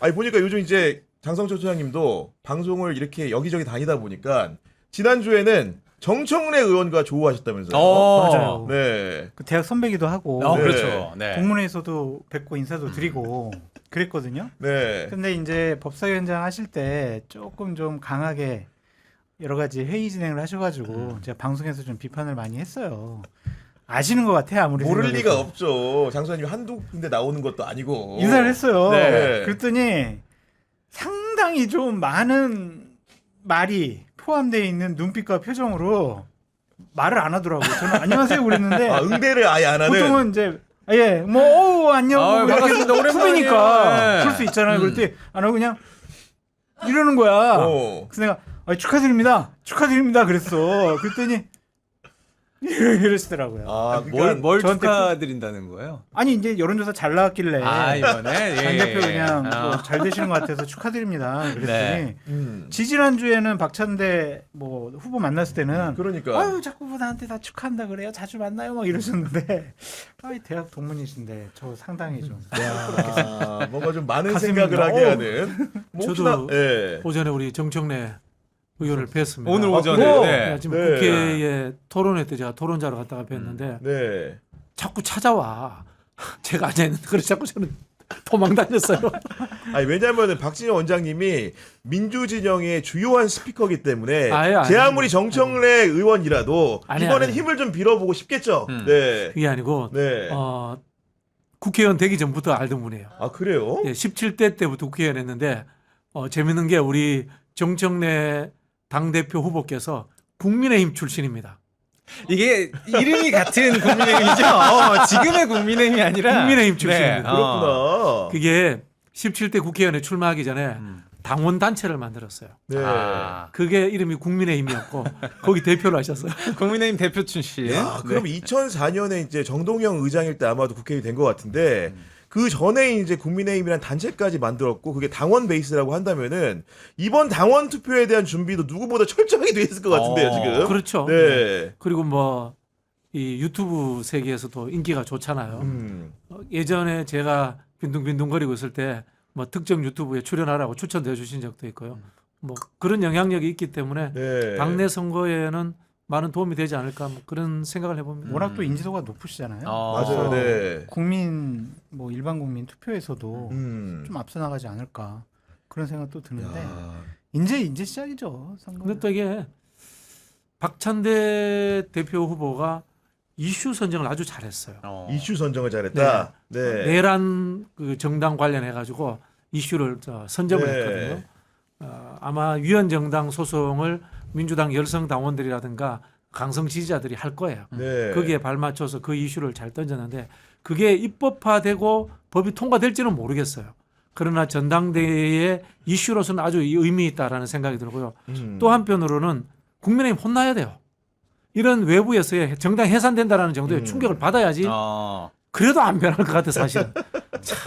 아니 보니까 요즘 이제 장성철 소장님도 방송을 이렇게 여기저기 다니다 보니까 지난주에는 정청래 의원과 조우하셨다면서요? 맞아요. 네. 그 대학 선배기도 하고 네. 그렇죠. 네. 동문회에서도 뵙고 인사도 드리고 그랬거든요. 네. 근데 이제 법사위원장 하실 때 조금 좀 강하게 여러 가지 회의 진행을 하셔가지고 제가 방송에서 좀 비판을 많이 했어요. 아시는 것 같아요, 아무리 모를 생각해도. 리가 없죠. 장 소장님 한두 군데 나오는 것도 아니고. 인사를 했어요. 네. 그랬더니 상당히 좀 많은 말이 포함되어 있는 눈빛과 표정으로 말을 안 하더라고요. 저는 안녕하세요 그랬는데 아, 응대를 아예 안 하는. 보통은 이제 뭐 안녕 아, 뭐 이렇게 반갑습니다. 오랜만이에요. 후배니까 네. 그럴 수 있잖아요. 그럴 때 안 하고 그냥 이러는 거야. 그래서 내가 축하드립니다 그랬어. 그랬더니 이러시더라고요. 아, 뭘 저한테 축하드린다는 거예요? 아니 이제 여론조사 잘 나왔길래 이번에 장 대표 그냥 뭐잘 되시는 것 같아서 축하드립니다. 그랬더니 네. 지지난주에는 박찬대 뭐 후보 만났을 때는 그러니까. 아유 자꾸 나한테 다 축하한다 그래요. 자주 만나요 막 이러셨는데 대학 동문이신데 저 상당히 좀 야, 뭔가 좀 많은 가슴이 생각을 하게 어우. 하는. 뭐 저도 혹시나- 예. 오전에 우리 정청래 의원을 뵀습니다. 오늘 아, 오전에 그래요? 네. 지금 네. 국회에 토론회 때 제가 토론자로 갔다가 뵀는데 네. 자꾸 찾아와. 제가 앉아있는데 그래서 자꾸 저는 도망 다녔어요. 아니 왜냐면은 박진영 원장님이 민주진영의 주요한 스피커이기 때문에 아예 제 아니에요. 아무리 정청래 의원이라도 아니, 이번엔 아니. 힘을 좀 빌어보고 싶겠죠. 네. 그게 아니고 네. 국회의원 되기 전부터 알던 분이에요. 아 그래요? 예, 17대 때부터 국회의원 했는데 재밌는 게 우리 정청래 당대표 후보께서 국민의힘 출신입니다. 이게 이름이 같은 국민의힘이죠. 지금의 국민의힘이 아니라 국민의힘 출신입니다. 그렇구나. 그게 17대 국회의원에 출마하기 전에 당원 단체를 만들었어요. 네. 그게 이름이 국민의힘이었고 거기 대표를 하셨어요. 국민의힘 대표 출신. 야, 그럼 2004년에 이제 정동영 의장일 때 아마도 국회의원이 된 것 같은데 그 전에 이제 국민의힘이란 단체까지 만들었고 그게 당원 베이스라고 한다면은 이번 당원 투표에 대한 준비도 누구보다 철저하게 돼 있을 것 같은데요, 지금. 그렇죠. 네. 그리고 뭐 이 유튜브 세계에서도 인기가 좋잖아요. 예전에 제가 빈둥빈둥거리고 있을 때 뭐 특정 유튜브에 출연하라고 추천해 주신 적도 있고요. 뭐 그런 영향력이 있기 때문에 네. 당내 선거에는 많은 도움이 되지 않을까 뭐 그런 생각을 해봅니다. 워낙 또 인지도가 높으시잖아요. 맞아요. 네. 국민 뭐 일반 국민 투표에서도 음. 좀 앞서 나가지 않을까 그런 생각도 드는데 야. 이제 시작이죠. 선거. 근데 또 이게 박찬대 대표 후보가 이슈 선정을 아주 잘했어요. 이슈 선정을 잘했다. 네. 내란 그 정당 관련해 가지고 이슈를 선점을 네. 했거든요. 아마 위헌정당 소송을 민주당 열성 당원들이라든가 강성 지지자들이 할 거예요. 네. 거기에 발맞춰서 그 이슈를 잘 던졌는데 그게 입법화되고 법이 통과될지는 모르겠어요. 그러나 전당대회의 이슈로서는 아주 의미 있다라는 생각이 들고요. 또 한편으로는 국민의힘 혼나야 돼요. 이런 외부에서의 정당 해산된다라는 정도의 충격을 받아야지 그래도 안 변할 것 같아 사실은. 참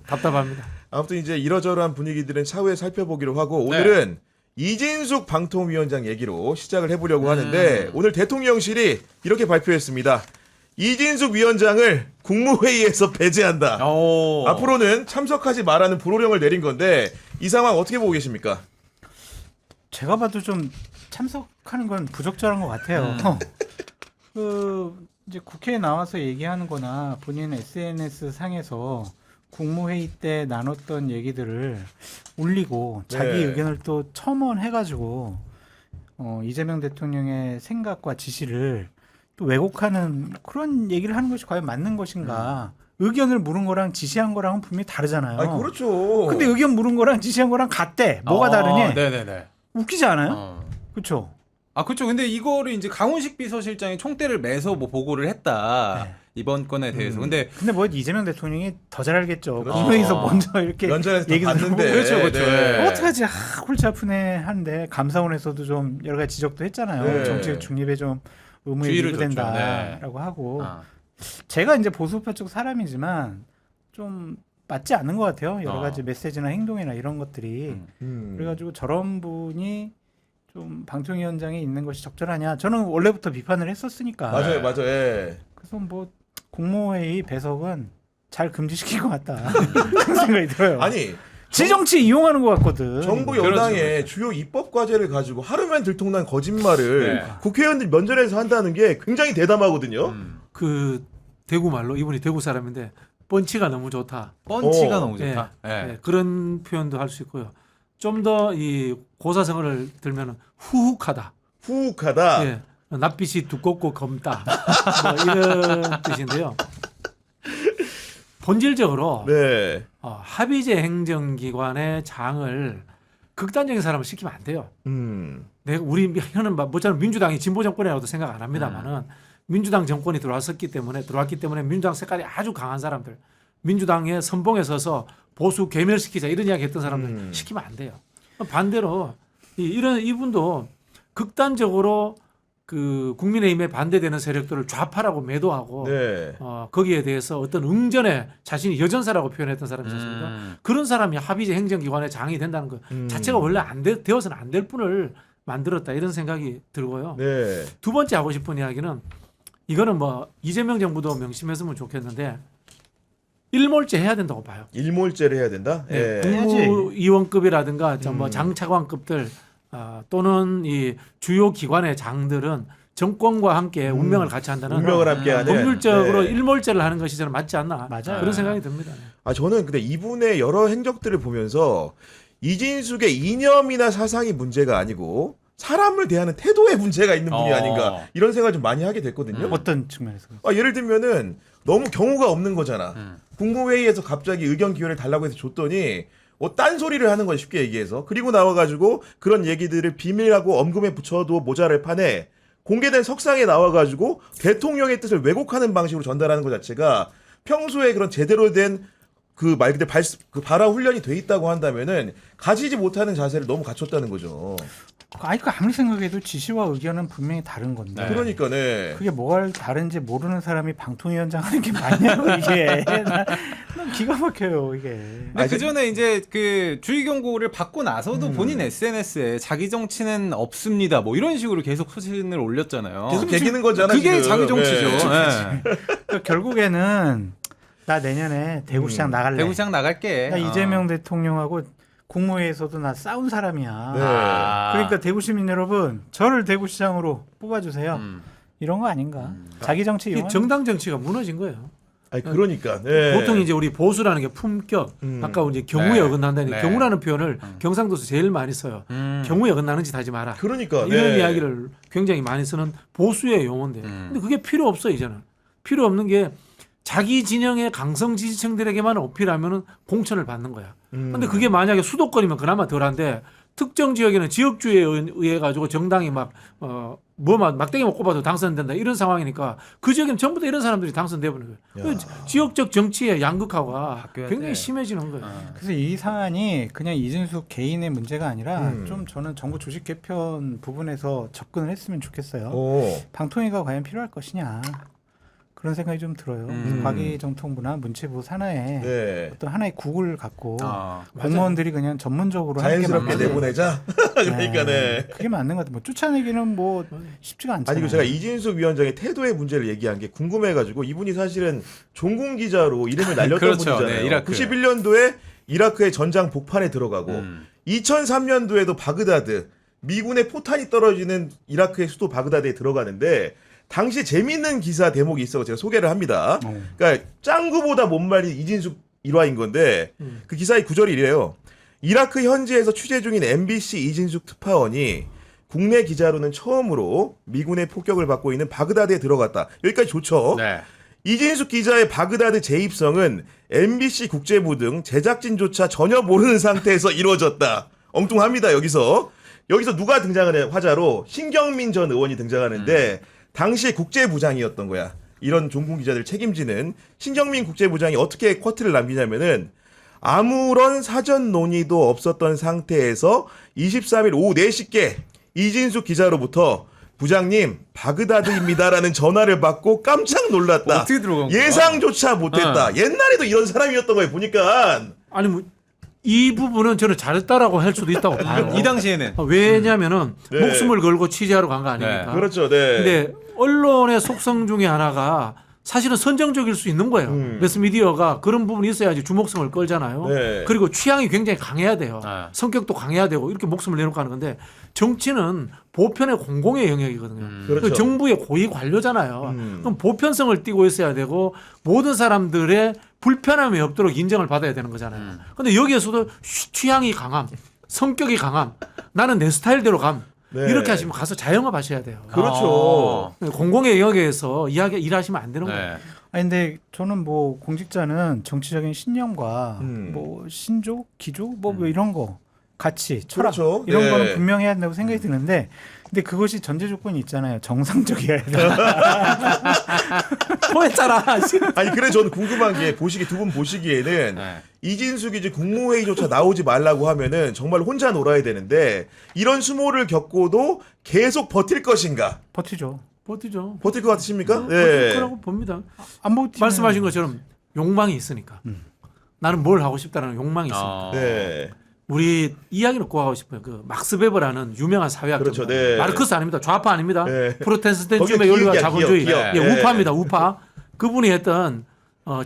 답답합니다. 아무튼 이제 이러저러한 분위기들은 차후에 살펴보기로 하고 오늘은 이진숙 방통위원장 얘기로 시작을 해보려고 하는데 오늘 대통령실이 이렇게 발표했습니다. 이진숙 위원장을 국무회의에서 배제한다. 앞으로는 참석하지 말라는 불호령을 내린 건데 이 상황 어떻게 보고 계십니까? 제가 봐도 좀 참석하는 건 부적절한 것 같아요. 이제 국회에 나와서 얘기하는 거나 본인 SNS 상에서 국무회의 때 나눴던 얘기들을 올리고 자기 네. 의견을 또 첨언해가지고 이재명 대통령의 생각과 지시를 또 왜곡하는 그런 얘기를 하는 것이 과연 맞는 것인가? 의견을 물은 거랑 지시한 거랑은 분명히 다르잖아요. 아 그렇죠. 근데 의견 물은 거랑 지시한 거랑 같대. 뭐가 다르니? 네네네. 웃기지 않아요? 그렇죠. 그렇죠. 근데 이거를 이제 강훈식 비서실장이 총대를 매서 뭐 보고를 했다. 네. 이번 건에 대해서. 근데 뭐 이재명 대통령이 더 잘 알겠죠. 그렇죠. 국회에서 먼저 이렇게 연전에서 다 얘기도 봤는데. 들어보고. 그렇죠, 그렇죠. 네. 어떡하지? 골치 아프네 하는데 감사원에서도 좀 여러 가지 지적도 했잖아요. 네. 정치 중립에 좀 의무에 주의를 위배된다라고 하고 제가 이제 보수파 쪽 사람이지만 좀 맞지 않는 것 같아요. 여러 가지 메시지나 행동이나 이런 것들이 그래가지고 저런 분이 좀 방통위원장에 있는 것이 적절하냐? 저는 원래부터 비판을 했었으니까. 맞아요. 예. 그래서 뭐 국무회의 배석은 잘 금지시킨 것 같다. 그런 생각이 들어요. 아니 지정치 이용하는 것 같거든. 정부 그렇죠, 여당의 그렇죠. 주요 입법 과제를 가지고 하루면 들통난 거짓말을 네. 국회의원들 면전에서 한다는 게 굉장히 대담하거든요. 그 대구 말로 이분이 대구 사람인데 펀치가 너무 좋다. 펀치가 어. 너무 좋다. 예, 예. 예, 그런 표현도 할 수 있고요. 좀 더 이 고사성어를 들면 후훅하다. 후욱하다. 예, 낯빛이 두껍고 검다. 뭐 이런 뜻인데요. 본질적으로 네. 합의제 행정기관의 장을 극단적인 사람을 시키면 안 돼요. 우리 현은 뭐처럼 민주당이 진보 정권이라고도 생각 안 합니다만은 민주당 정권이 들어왔기 때문에 민주당 색깔이 아주 강한 사람들, 민주당의 선봉에 서서 보수 괴멸시키자 이런 이야기 했던 사람들 시키면 안 돼요. 반대로 이분도 극단적으로 그 국민의힘에 반대되는 세력들을 좌파라고 매도하고 네. 거기에 대해서 어떤 응전에 자신이 여전사라고 표현했던 사람이 있었습니다. 그런 사람이 합의제 행정기관의 장이 된다는 것 자체가 원래 되어서는 안 될 뿐을 만들었다 이런 생각이 들고요. 네. 두 번째 하고 싶은 이야기는 이거는 뭐 이재명 정부도 명심했으면 좋겠는데 일몰제 해야 된다고 봐요. 일몰제를 해야 된다. 네, 예. 국무위원급이라든가 뭐 장차관급들 또는 이 주요 기관의 장들은 정권과 함께 운명을 같이 한다는 운명을 함께하는. 법률적으로 네. 일몰제를 하는 것이 저는 맞지 않나 맞아요. 그런 생각이 듭니다. 저는 근데 이분의 여러 행적들을 보면서 이진숙의 이념이나 사상이 문제가 아니고 사람을 대하는 태도에 문제가 있는 분이 아닌가 이런 생각을 좀 많이 하게 됐거든요. 어떤 측면에서? 예를 들면은 너무 경우가 없는 거잖아. 국무회의에서 갑자기 의견 기회를 달라고 해서 줬더니 딴소리를 하는 거야 쉽게 얘기해서. 그리고 나와가지고 그런 얘기들을 비밀하고 엄금에 붙여도 모자랄 판에 공개된 석상에 나와가지고 대통령의 뜻을 왜곡하는 방식으로 전달하는 것 자체가 평소에 그런 제대로 된 그 말 그대로 발화 훈련이 돼 있다고 한다면은 가지지 못하는 자세를 너무 갖췄다는 거죠. 아무리 생각해도 지시와 의견은 분명히 다른 건데. 네. 그러니까 네. 그게 뭐가 다른지 모르는 사람이 방통위원장 하는 게 맞냐고 이게. 난 기가 막혀요 이게. 근데 그 전에 이제 그 주의 경고를 받고 나서도 본인 SNS에 자기 정치는 없습니다. 뭐 이런 식으로 계속 소신을 올렸잖아요. 계속 개기는 거잖아. 그게 지금. 자기 정치죠. 네. 네. 그러니까 결국에는 나 내년에 대구시장 나갈래. 대구시장 나갈게. 나 이재명 대통령하고 국무회의에서도 나 싸운 사람이야. 네. 그러니까 대구 시민 여러분, 저를 대구시장으로 뽑아주세요. 이런 거 아닌가? 자기 정치 이게 이용. 정당 정치가 무너진 거예요. 그러니까. 네. 보통 이제 우리 보수라는 게 품격, 아까 이제 경우에 네. 어긋난다니 네. 경우라는 표현을 경상도에서 제일 많이 써요. 경우에 어긋나는 짓 하지 마라. 그러니까. 이런 네. 이야기를 굉장히 많이 쓰는 보수의 용어인데, 근데 그게 필요 없어 이제는. 필요 없는 게 자기 진영의 강성 지지층들에게만 어필하면은 공천을 받는 거야. 근데 그게 만약에 수도권이면 그나마 덜한데 특정 지역에는 지역주의에 의해 가지고 정당이 막대기만 꼽아도 당선된다 이런 상황이니까 그 지역에는 전부 다 이런 사람들이 당선돼 버리는 거예요. 지역적 정치의 양극화가 바뀌어야 굉장히 돼. 심해지는 거예요. 그래서 이 사안이 그냥 이진숙 개인의 문제가 아니라 좀 저는 정부 조직 개편 부분에서 접근을 했으면 좋겠어요. 방통위가 과연 필요할 것이냐. 그런 생각이 좀 들어요. 과기정통부나 문체부 산하에 네. 어떤 하나의 국을 갖고 아, 공무원들이 그냥 전문적으로 하는 게 자연스럽게 맞는 내보내자. 그러니까 네. 그게 맞는 것 같아요. 뭐 쫓아내기는 뭐 쉽지가 않잖아요. 아니, 그 제가 이진숙 위원장의 태도의 문제를 얘기한 게 궁금해가지고 이분이 사실은 종군 기자로 이름을 날렸던 그렇죠. 분이잖아요. 네, 이라크. 91년도에 이라크의 전장 복판에 들어가고 2003년도에도 바그다드 미군의 포탄이 떨어지는 이라크의 수도 바그다드에 들어가는데 당시 재밌는 기사 대목이 있어 제가 소개를 합니다. 그러니까 짱구보다 못 말린 이진숙 일화인 건데 그 기사의 구절이 이래요. 이라크 현지에서 취재 중인 MBC 이진숙 특파원이 국내 기자로는 처음으로 미군의 폭격을 받고 있는 바그다드에 들어갔다. 여기까지 좋죠. 네. 이진숙 기자의 바그다드 재입성은 MBC 국제부 등 제작진조차 전혀 모르는 상태에서 이루어졌다. 엉뚱합니다. 여기서 누가 등장을 해? 화자로 신경민 전 의원이 등장하는데 당시 국제부장이었던 거야. 이런 종군 기자들 책임지는 신경민 국제부장이 어떻게 쿼트를 남기냐면은 아무런 사전 논의도 없었던 상태에서 23일 오후 4시께 이진숙 기자로부터 부장님 바그다드입니다라는 전화를 받고 깜짝 놀랐다. 어떻게 들어간 거야? 예상조차 못했다. 옛날에도 이런 사람이었던 거예요. 보니까. 아니 뭐 이 부분은 저는 잘했다라고 할 수도 있다고 봐요. 이 당시에는 왜냐하면은 네. 목숨을 걸고 취재하러 간 거 아닙니까? 그렇죠. 네. 근데 언론의 속성 중에 하나가 사실은 선정적일 수 있는 거예요. 매스미디어가 그런 부분이 있어야지 주목성을 끌잖아요. 네. 그리고 취향이 굉장히 강해야 돼요. 네. 성격도 강해야 되고 이렇게 목숨을 내놓고 하는 건데 정치는 보편의 공공의 영역이거든요. 그렇죠. 정부의 고위 관료잖아요. 그럼 보편성을 띠고 있어야 되고 모든 사람들의 불편함이 없도록 인정을 받아야 되는 거잖아요. 근데 여기에서도 취향이 강함, 성격이 강함, 나는 내 스타일대로 감. 네. 이렇게 하시면 가서 자영업 하셔야 돼요. 그렇죠. 공공의 영역에서 일하시면 안 되는 거예요. 네. 아니 근데 저는 뭐 공직자는 정치적인 신념과 뭐 신조, 기조 뭐 이런 거 가치, 철학 그렇죠. 이런 네. 거는 분명히 해야 된다고 생각이 드는데 근데 그것이 전제 조건이 있잖아요. 정상적이어야 돼. 포했잖아. 아니 그래 저는 궁금한 게 두 분 보시기에는 네. 이진숙이 이제 국무회의조차 나오지 말라고 하면은 정말 혼자 놀아야 되는데 이런 수모를 겪고도 계속 버틸 것인가? 버티죠. 버티죠. 버틸 것 같으십니까? 버틸 거라고 봅니다. 안 버티면 말씀하신 것처럼 욕망이 있으니까. 나는 뭘 하고 싶다는 욕망이 있으니까. 네. 우리 이야기를 꼭 하고 싶어요. 그 막스 베버라는 유명한 사회학자. 그렇죠. 네. 마르크스 아닙니다. 좌파 아닙니다. 네. 프로테스탄즘의 거기가 윤리와 기억이야, 자본주의. 기억. 예, 네. 우파입니다. 우파. 그분이 했던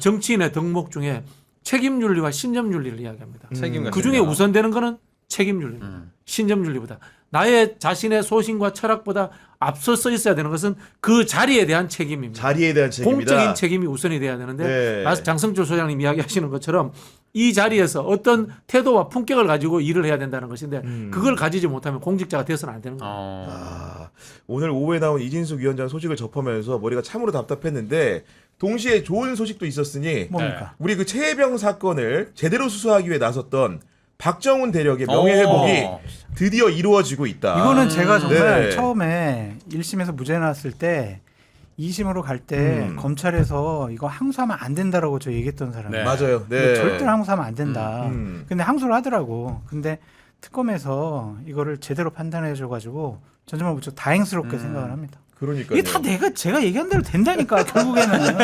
정치인의 덕목 중에 책임윤리와 신념윤리를 이야기합니다. 책임과 그 중에 신념. 우선되는 거는 책임윤리입니다. 신념윤리보다. 나의 자신의 소신과 철학보다 앞서서 있어야 되는 것은 그 자리에 대한 책임입니다. 자리에 대한 책임이다. 공적인 책임이 우선이 돼야 되는데 네. 장성철 소장님 이야기하시는 것처럼 이 자리에서 어떤 태도와 품격을 가지고 일을 해야 된다는 것인데 그걸 가지지 못하면 공직자가 돼서는 안 되는 거예요. 아, 오늘 오후에 나온 이진숙 위원장 소식을 접하면서 머리가 참으로 답답했는데 동시에 좋은 소식도 있었으니 뭡니까? 우리 그 최혜병 사건을 제대로 수사하기 위해 나섰던 박정훈 대령의 명예회복이 드디어 이루어지고 있다. 이거는 제가 정말 네. 처음에 1심에서 무죄 나왔을 때 2심으로 갈 때 검찰에서 이거 항소하면 안 된다라고 저 얘기했던 사람이에요. 네. 맞아요. 네. 절대 항소하면 안 된다. 근데 항소를 하더라고. 근데 특검에서 이거를 제대로 판단해 줘가지고 전 정말 무척 다행스럽게 생각을 합니다. 그러니까요. 이게 다 제가 얘기한 대로 된다니까 결국에는.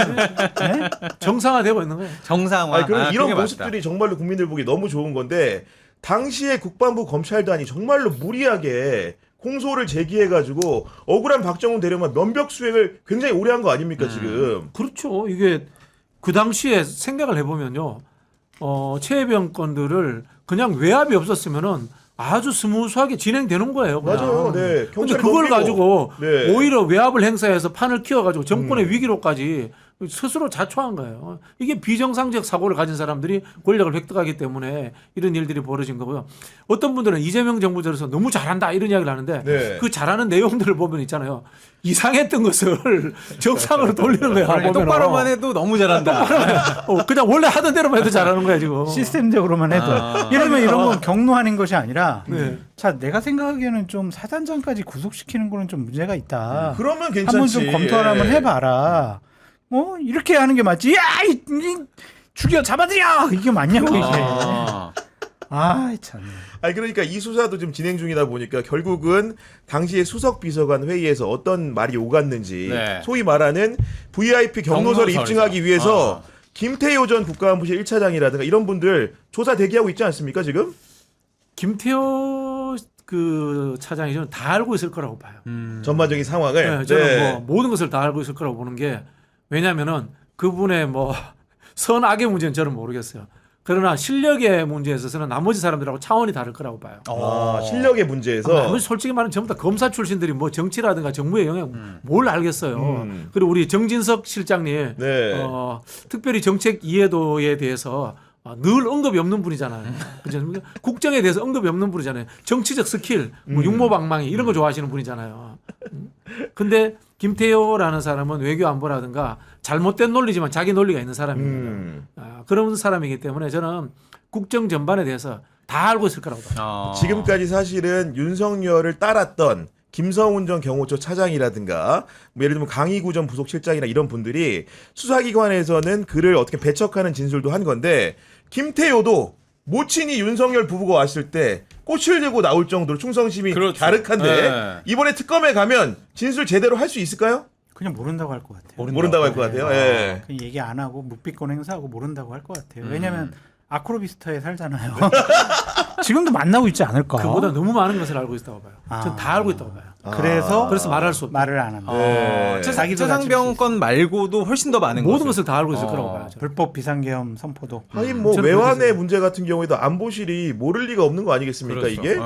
네? 정상화되고 있는 거예요. 정상화. 아니, 그럼 이런 그게 모습들이 맞다. 정말로 국민들 보기 너무 좋은 건데 당시에 국방부 검찰단이 정말로 무리하게 공소를 제기해가지고 억울한 박정훈 대령만 면벽 수행을 굉장히 오래 한 거 아닙니까 지금? 그렇죠. 이게 그 당시에 생각을 해보면요. 최혜병 건들을 그냥 외압이 없었으면은 아주 스무스하게 진행되는 거예요. 그냥. 맞아요. 네. 근데 경찰이 그걸 넘기고. 가지고 네. 오히려 외압을 행사해서 판을 키워가지고 정권의 위기로까지 스스로 자초한 거예요. 이게 비정상적 사고를 가진 사람들이 권력을 획득하기 때문에 이런 일들이 벌어진 거고요. 어떤 분들은 이재명 정부 들어서 너무 잘한다 이런 이야기를 하는데 네. 그 잘하는 내용들을 보면 있잖아요. 이상했던 것을 정상으로 돌리는 거야. 보면은. 똑바로만 해도 너무 잘한다. 그냥 원래 하던 대로만 해도 잘하는 거야 지금. 시스템적으로만 해도. 이러면 이런 건 경로하는 것이 아니라 네. 자 내가 생각하기에는 좀 사단장까지 구속시키는 거는 좀 문제가 있다. 그러면 괜찮지. 한번 좀 검토를 한번 해봐라. 이렇게 하는 게 맞지. 야, 죽여 잡아들여 이게 맞냐고 이게. 참. 아니 그러니까 이 수사도 지금 진행 중이다 보니까 결국은 당시에 수석 비서관 회의에서 어떤 말이 오갔는지 네. 소위 말하는 VIP 경로서를 경로서에서. 입증하기 위해서 김태효 전 국가안보실 1차장이라든가 이런 분들 조사 대기하고 있지 않습니까 지금? 김태호 그 차장이 저는 다 알고 있을 거라고 봐요. 전반적인 상황을. 네, 저는 네. 뭐 모든 것을 다 알고 있을 거라고 보는 게 왜냐하면은 그분의 뭐 선악의 문제는 저는 모르겠어요. 그러나 실력의 문제에 있어서는 나머지 사람들하고 차원이 다를 거라고 봐요. 실력의 문제에서 나머지 솔직히 말하면 전부 다 검사 출신들이 뭐 정치라든가 정부의 영향 뭘 알겠어요. 그리고 우리 정진석 실장님 네. 특별히 정책 이해도에 대해서 늘 언급이 없는 분이잖아요. 그죠? 국정에 대해서 언급이 없는 분이잖아요. 정치적 스킬, 뭐 육모방망이 이런 거 좋아하시는 분이잖아요. 근데 김태효라는 사람은 외교 안보라든가 잘못된 논리지만 자기 논리가 있는 사람입니다. 그런 사람이기 때문에 저는 국정 전반에 대해서 다 알고 있을 거라고 봐요. 지금까지 사실은 윤석열을 따랐던 김성훈 전 경호처 차장이라든가 뭐 예를 들면 강희구 전 부속실장이나 이런 분들이 수사기관에서는 그를 어떻게 배척하는 진술도 한 건데 김태효도 모친이 윤석열 부부가 왔을 때 꽃을 들고 나올 정도로 충성심이 그렇죠. 갸륵한데 네. 이번에 특검에 가면 진술 제대로 할 수 있을까요? 그냥 모른다고 할 것 같아요. 모른다고 할 것 같아요. 예. 그냥 얘기 안 하고 묵비권 행사하고 모른다고 할 것 같아요. 왜냐하면 아크로비스타에 살잖아요. 지금도 만나고 있지 않을까? 그보다 너무 많은 것을 알고 있다고 봐요. 아. 전 다 알고 있다고 봐요. 그래서 말할 수 없다. 말을 안 합니다. 네. 최상병 건 말고도 훨씬 더 많은 모든 것을. 것을 다 알고 있을 거라고 봐요. 저는. 불법 비상계엄 선포도. 하긴 뭐 저는 외환의 그렇게 문제 같은 경우에도 안보실이 모를 리가 없는 거 아니겠습니까 그렇죠. 이게?